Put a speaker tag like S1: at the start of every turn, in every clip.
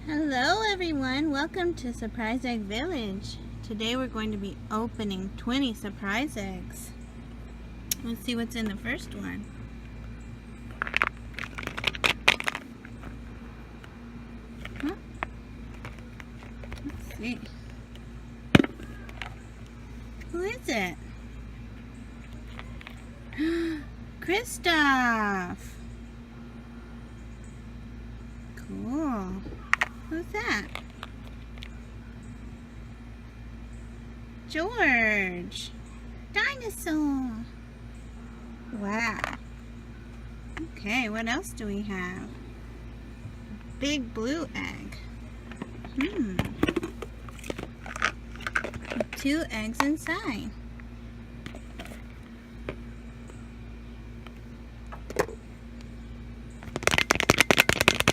S1: Hello everyone, welcome to Surprise Egg Village. Today we're going to be opening 20 surprise eggs. Let's see what's in the first one. Huh? Let's see. Who is it? Kristoff! Cool. Who's that? George! Dinosaur! Wow. Okay, what else do we have? Big blue egg. 2 eggs inside.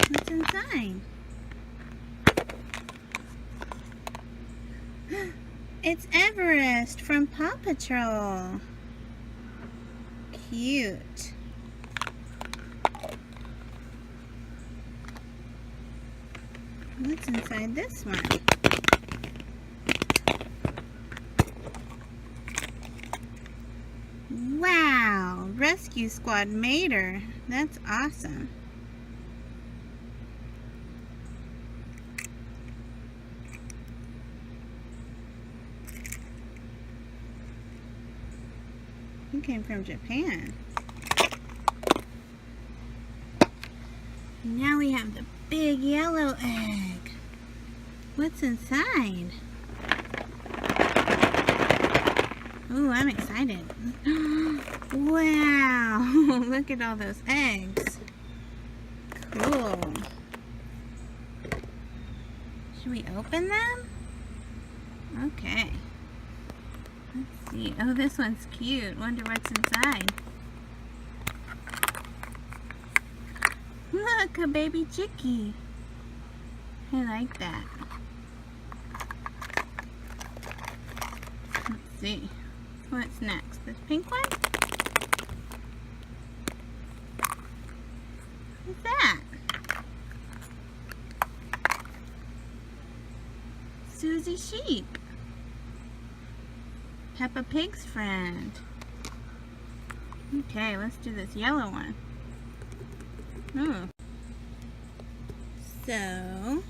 S1: What's inside? It's Everest from Paw Patrol. Cute. What's inside this one? Wow! Rescue Squad Mater. That's awesome. He came from Japan. Now we have the big yellow egg. What's inside? Ooh, I'm excited. Wow! Look at all those eggs. Cool. Should we open them? Okay. Let's see. Oh, this one's cute. Wonder what's inside. Look, a baby chickie. I like that. Let's see. What's next? This pink one? What's that? Susie Sheep. Peppa Pig's friend. Okay, let's do this yellow one. Oh. So,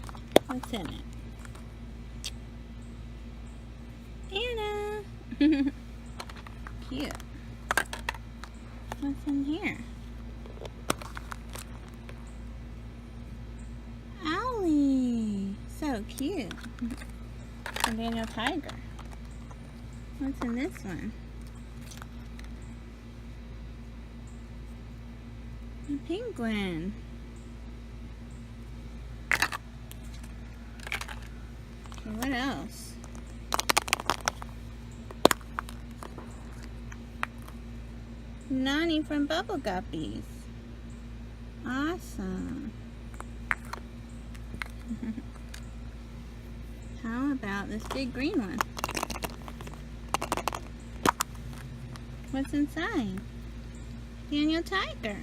S1: what's in it? Anna! Cute. What's in here? Owlie! So cute. A Daniel Tiger. What's in this one? A penguin. Okay, what else? Nani from Bubble Guppies. Awesome. How about this big green one? What's inside? Daniel Tiger.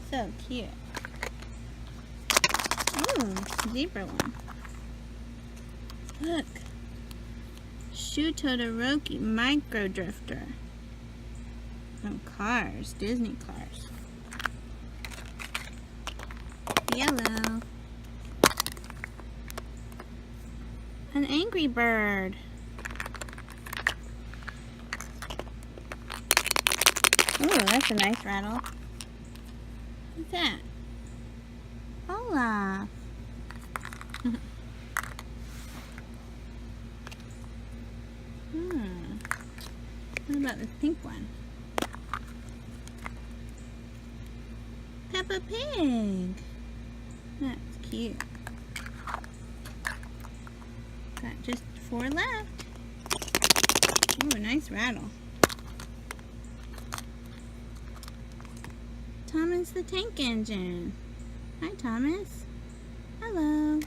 S1: So cute. Ooh, zebra one. Look. Shu Todoroki Micro Drifter. Some cars, Disney cars. Yellow. An Angry Bird. Ooh, that's a nice rattle. What's that? Olaf. What about this pink one? Peppa Pig. That's cute. Got just 4 left. Ooh, a nice rattle. Thomas the Tank Engine. Hi, Thomas. Hello.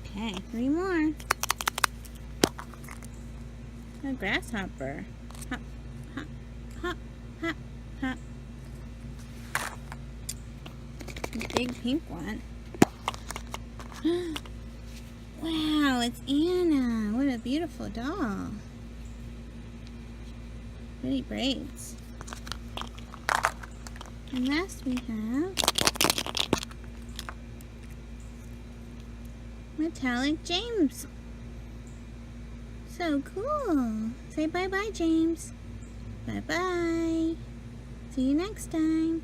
S1: Okay, 3 more. A grasshopper. Hop, hop, hop, hop, hop. big pink one. Wow, it's Anna. What a beautiful doll. Pretty braids. And last we have Metallic James. So cool. Say bye-bye, James. Bye-bye. See you next time.